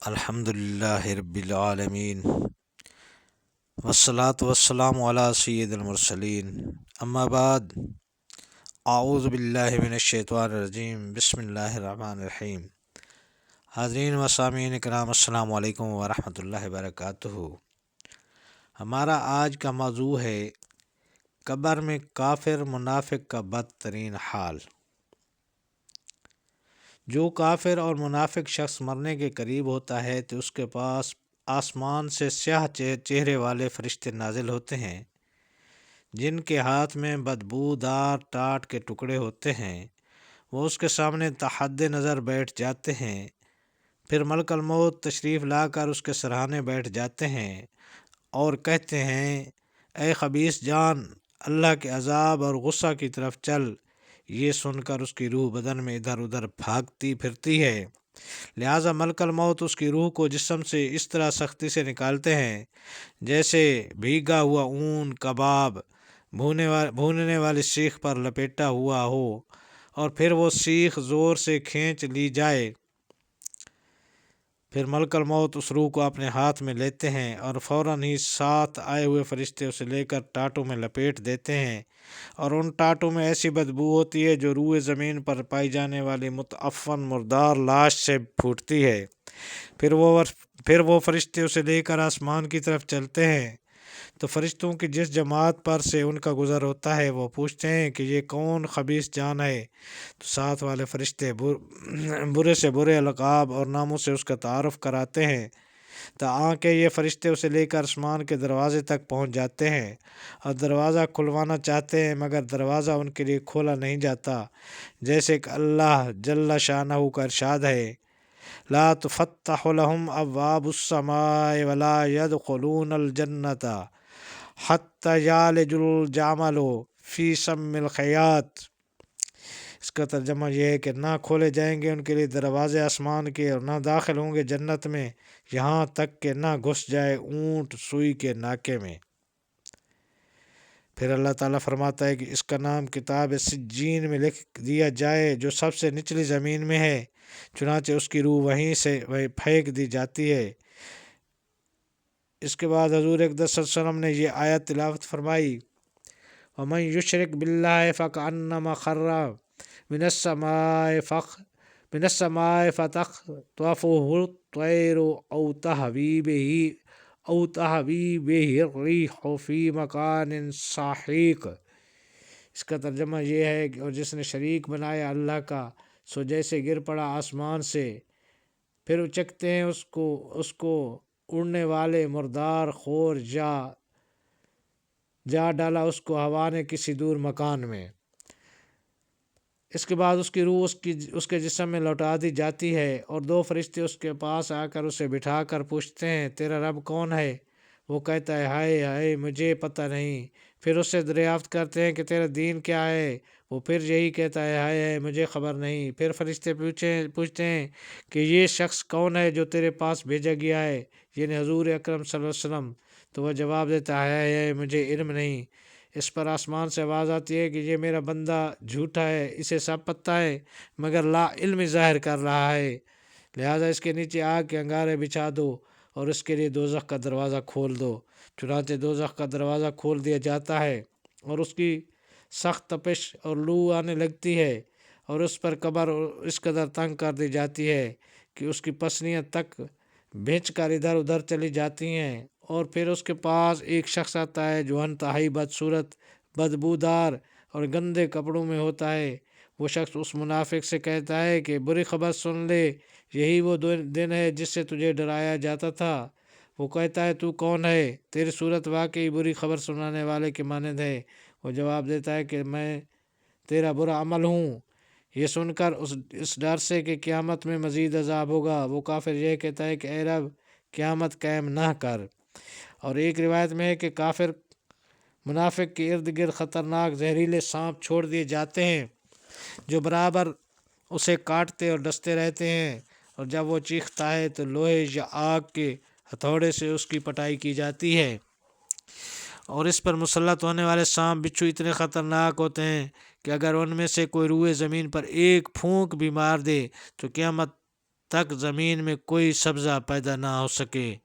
الحمدللہ رب العالمین والصلاة والسلام علی سید المرسلین اما بعد اعوذ باللہ من الشیطان الرجیم بسم اللہ الرحمن الرحیم۔ حاضرین و سامعین اکرام، السلام علیکم ورحمۃ اللہ وبرکاتہ۔ ہمارا آج کا موضوع ہے قبر میں کافر منافق کا بدترین حال۔ جو کافر اور منافق شخص مرنے کے قریب ہوتا ہے تو اس کے پاس آسمان سے سیاہ چہرے والے فرشتے نازل ہوتے ہیں، جن کے ہاتھ میں بدبودار ٹاٹ کے ٹکڑے ہوتے ہیں۔ وہ اس کے سامنے تحت نظر بیٹھ جاتے ہیں، پھر ملک الموت تشریف لا کر اس کے سرہانے بیٹھ جاتے ہیں اور کہتے ہیں، اے خبیث جان، اللہ کے عذاب اور غصہ کی طرف چل۔ یہ سن کر اس کی روح بدن میں ادھر ادھر بھاگتی پھرتی ہے، لہٰذا ملک الموت اس کی روح کو جسم سے اس طرح سختی سے نکالتے ہیں جیسے بھیگا ہوا اون کباب بھوننے والی سیخ پر لپیٹا ہوا ہو، اور پھر وہ سیخ زور سے کھینچ لی جائے۔ پھر ملک الموت اس روح کو اپنے ہاتھ میں لیتے ہیں اور فوراً ہی ساتھ آئے ہوئے فرشتے اسے لے کر ٹاٹوں میں لپیٹ دیتے ہیں، اور ان ٹاٹوں میں ایسی بدبو ہوتی ہے جو روئے زمین پر پائی جانے والی متعفن مردار لاش سے پھوٹتی ہے۔ پھر وہ فرشتے اسے لے کر آسمان کی طرف چلتے ہیں تو فرشتوں کی جس جماعت پر سے ان کا گزر ہوتا ہے وہ پوچھتے ہیں کہ یہ کون خبیث جان ہے، تو ساتھ والے فرشتے برے سے برے القاب اور ناموں سے اس کا تعارف کراتے ہیں، تاکہ یہ فرشتے اسے لے کر آسمان کے دروازے تک پہنچ جاتے ہیں اور دروازہ کھلوانا چاہتے ہیں، مگر دروازہ ان کے لیے کھولا نہیں جاتا، جیسے کہ اللہ جل شانہ کا ارشاد ہے، لا تفتح لهم ابواب السماء ولا يدخلون الجنۃ حتی یلج الجمل فی سم الخیاط۔ اس کا ترجمہ یہ ہے کہ نہ کھولے جائیں گے ان کے لیے دروازے آسمان کے، اور نہ داخل ہوں گے جنت میں یہاں تک کہ نہ گھس جائے اونٹ سوئی کے ناکے میں۔ پھر اللہ تعالیٰ فرماتا ہے کہ اس کا نام کتاب سجین میں لکھ دیا جائے جو سب سے نچلی زمین میں ہے، چنانچہ اس کی روح وہیں سے پھینک دی جاتی ہے۔ اس کے بعد حضور اقدس صلی اللہ علیہ وسلم نے یہ آیت تلاوت فرمائی، وَمَن يُشْرِكْ بِاللَّهِ فَكَأَنَّمَا خَرَّ مِنَ السَّمَاءِ فَتَخْطَفُهُ الطَّيْرُ أَوْ تَهْوِي بِهِ الرِّيحُ فِي مَكَانٍ سَحِيقٍ۔ اس کا ترجمہ یہ ہے کہ اور جس نے شریک بنایا اللہ کا، سو جیسے گر پڑا آسمان سے، پھر اچکتے ہیں اس کو اڑنے والے مردار خور جا ڈالا اس کو ہوا نے کسی دور مکان میں۔ اس کے بعد اس کی روح اس کے جسم میں لوٹا دی جاتی ہے، اور دو فرشتے اس کے پاس آ کر اسے بٹھا کر پوچھتے ہیں، تیرا رب کون ہے؟ وہ کہتا ہے، ہائے ہائے مجھے پتہ نہیں۔ پھر اس سے دریافت کرتے ہیں کہ تیرا دین کیا ہے؟ وہ پھر یہی کہتا ہے، ہائے ہائے مجھے خبر نہیں۔ پھر فرشتے پوچھتے ہیں کہ یہ شخص کون ہے جو تیرے پاس بھیجا گیا ہے، یعنی حضور اکرم صلی اللہ علیہ وسلم؟ تو وہ جواب دیتا ہے، ہائے ہائے مجھے علم نہیں۔ اس پر آسمان سے آواز آتی ہے کہ یہ میرا بندہ جھوٹا ہے، اسے سب پتہ ہے مگر لا علم ظاہر کر رہا ہے، لہٰذا اس کے نیچے آگ کے انگارے بچھا دو اور اس کے لیے دوزخ کا دروازہ کھول دو۔ چنانچہ دوزخ کا دروازہ کھول دیا جاتا ہے اور اس کی سخت تپش اور لو آنے لگتی ہے، اور اس پر قبر اس قدر تنگ کر دی جاتی ہے کہ اس کی پسلیاں تک بھینچ کر ادھر ادھر چلی جاتی ہیں، اور پھر اس کے پاس ایک شخص آتا ہے جو انتہائی بدصورت، بدبودار اور گندے کپڑوں میں ہوتا ہے۔ وہ شخص اس منافق سے کہتا ہے کہ بری خبر سن لے، یہی وہ دن ہے جس سے تجھے ڈرایا جاتا تھا۔ وہ کہتا ہے، تو کون ہے؟ تیری صورت واقعی بری خبر سنانے والے کے مانند ہے۔ وہ جواب دیتا ہے کہ میں تیرا برا عمل ہوں۔ یہ سن کر اس ڈر سے کہ قیامت میں مزید عذاب ہوگا، وہ کافر یہ کہتا ہے کہ اے رب قیامت قائم نہ کر۔ اور ایک روایت میں ہے کہ کافر منافق کے ارد گرد خطرناک زہریلے سانپ چھوڑ دیے جاتے ہیں جو برابر اسے کاٹتے اور ڈستے رہتے ہیں، اور جب وہ چیختا ہے تو لوہے یا آگ کے ہتھوڑے سے اس کی پٹائی کی جاتی ہے، اور اس پر مسلط ہونے والے سانپ بچھو اتنے خطرناک ہوتے ہیں کہ اگر ان میں سے کوئی روئے زمین پر ایک پھونک بھی مار دے تو قیامت تک زمین میں کوئی سبزہ پیدا نہ ہو سکے۔